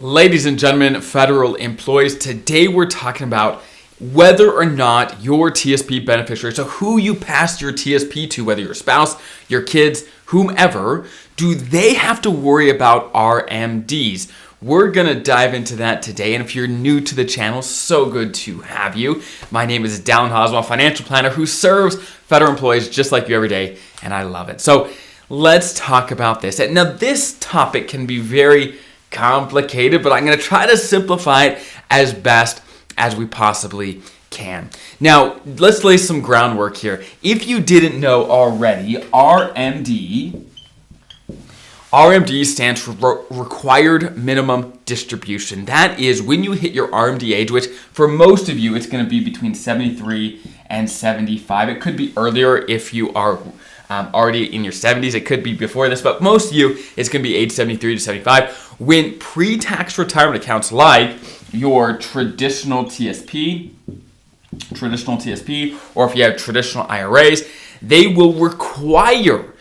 Ladies and gentlemen, federal employees, today we're talking about whether or not your TSP beneficiary, so who you pass your TSP to, whether your spouse, your kids, whomever, do they have to worry about RMDs? We're going to dive into that today, and if you're new to the channel, so good to have you. My name is Dallin Hoswell, financial planner who serves federal employees just like you every day, and I love it. So let's talk about this. Now, this topic can be very complicated, but I'm going to try to simplify it as best as we possibly can. Now, let's lay some groundwork here. If you didn't know already, RMD stands for Required Minimum Distribution. That is when you hit your RMD age, which for most of you, it's going to be between 73 and 75. It could be earlier if you are already in your 70s. It could be before this, but most of you, it's going to be age 73 to 75. When pre-tax retirement accounts like your traditional TSP, or if you have traditional IRAs, they will require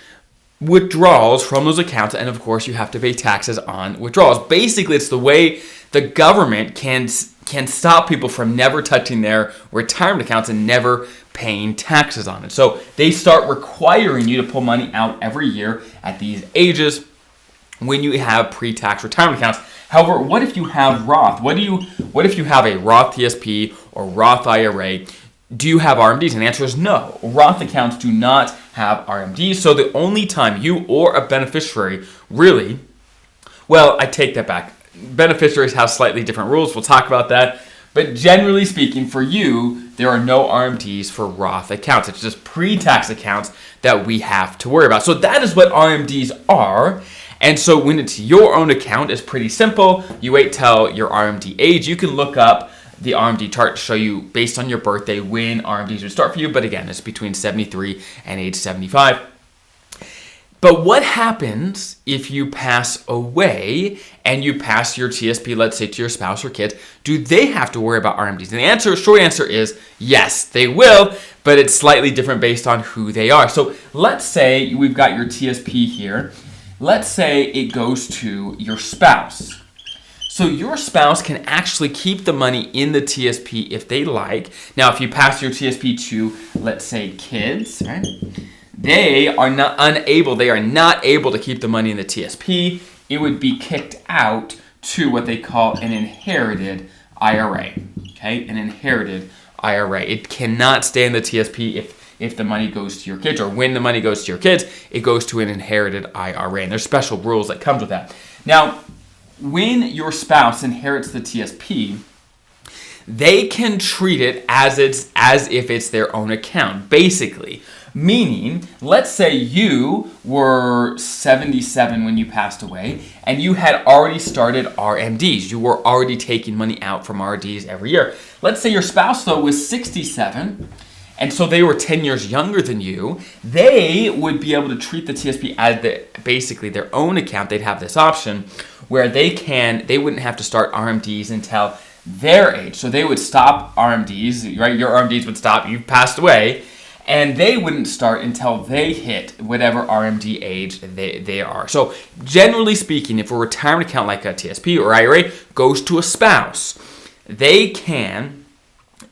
withdrawals from those accounts, and of course you have to pay taxes on withdrawals. Basically, it's the way the government can stop people from never touching their retirement accounts and never paying taxes on it. So they start requiring you to pull money out every year at these ages when you have pre-tax retirement accounts. However, what if you have Roth? What if you have a Roth TSP or Roth IRA? Do you have RMDs? And the answer is no. Roth accounts do not have RMDs. So the only time you or a beneficiary really, well, I take that back. Beneficiaries have slightly different rules. We'll talk about that. But generally speaking, for you, there are no RMDs for Roth accounts. It's just pre-tax accounts that we have to worry about. So that is what RMDs are. And so when it's your own account, it's pretty simple. You wait till your RMD age. You can look up the RMD chart to show you based on your birthday when RMDs would start for you. But again, it's between 73 and age 75. But what happens if you pass away and you pass your TSP, let's say to your spouse or kids? Do they have to worry about RMDs? And the short answer is yes, they will, but it's slightly different based on who they are. So let's say we've got your TSP here. Let's say it goes to your spouse. So your spouse can actually keep the money in the TSP if they like. Now, if you pass your TSP to, let's say, kids, right? They are not able to keep the money in the TSP. It would be kicked out to what they call an inherited IRA. Okay, an inherited IRA. It cannot stay in the TSP if the money goes to your kids, or when the money goes to your kids, it goes to an inherited IRA. And there's special rules that comes with that. Now, when your spouse inherits the TSP, they can treat it as if it's their own account, basically. Meaning, let's say you were 77 when you passed away, and you had already started RMDs. You were already taking money out from RMDs every year. Let's say your spouse, though, was 67, and so they were 10 years younger than you. They would be able to treat the TSP as basically their own account. They'd have this option where they wouldn't have to start RMDs until their age. So they would stop RMDs, right? Your RMDs would stop. You've passed away. And they wouldn't start until they hit whatever RMD age they are. So generally speaking, if a retirement account like a TSP or IRA goes to a spouse,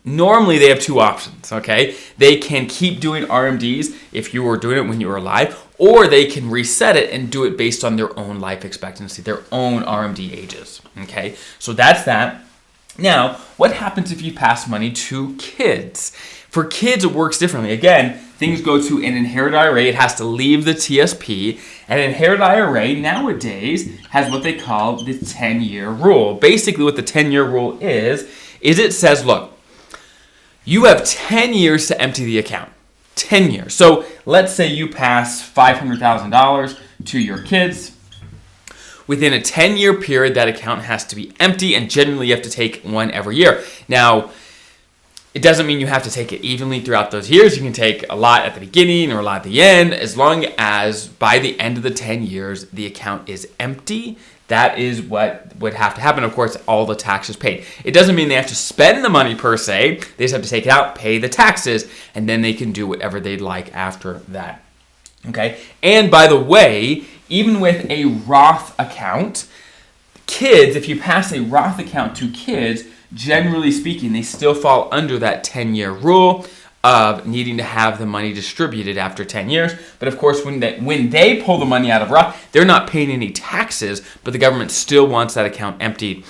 normally they have two options, okay? They can keep doing RMDs if you were doing it when you were alive, or they can reset it and do it based on their own life expectancy, their own RMD ages, okay? So that's that. Now, what happens if you pass money to kids? For kids, it works differently. Again, things go to an inherited IRA. It has to leave the TSP. An inherited IRA nowadays has what they call the 10-year rule. Basically, what the 10-year rule is it says, look, you have 10 years to empty the account. 10 years. So let's say you pass $500,000 to your kids. Within a 10-year period, that account has to be empty, and generally you have to take one every year. Now, it doesn't mean you have to take it evenly throughout those years. You can take a lot at the beginning or a lot at the end, as long as by the end of the 10 years, the account is empty. That is what would have to happen. Of course, all the taxes paid. It doesn't mean they have to spend the money per se. They just have to take it out, pay the taxes, and then they can do whatever they'd like after that. Okay? And by the way, even with a Roth account, Kids, if you pass a Roth account to kids, generally speaking, they still fall under that 10-year rule of needing to have the money distributed after 10 years. But of course, when they pull the money out of Roth, they're not paying any taxes, but the government still wants that account emptied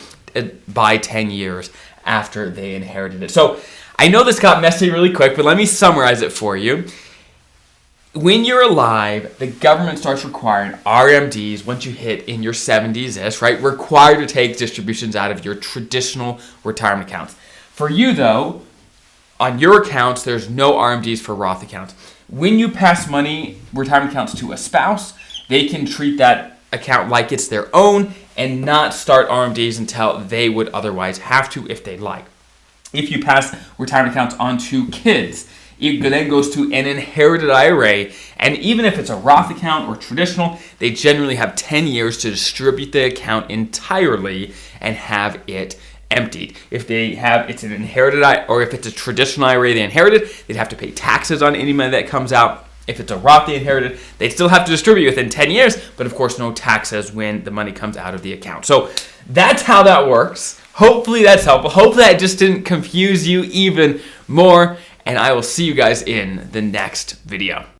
by 10 years after they inherited it. So I know this got messy really quick, but let me summarize it for you. When you're alive, the government starts requiring RMDs once you hit in your 70s-ish, right? Required to take distributions out of your traditional retirement accounts. For you, though, on your accounts, there's no RMDs for Roth accounts. When you pass money, retirement accounts to a spouse, they can treat that account like it's their own and not start RMDs until they would otherwise have to if they'd like. If you pass retirement accounts on to kids, it then goes to an inherited IRA, and even if it's a Roth account or traditional, they generally have 10 years to distribute the account entirely and have it emptied. If it's an inherited or if it's a traditional IRA they inherited, they'd have to pay taxes on any money that comes out. If it's a Roth they inherited, they'd still have to distribute within 10 years, but of course no taxes when the money comes out of the account. So that's how that works. Hopefully that's helpful. Hopefully that just didn't confuse you even more, and I will see you guys in the next video.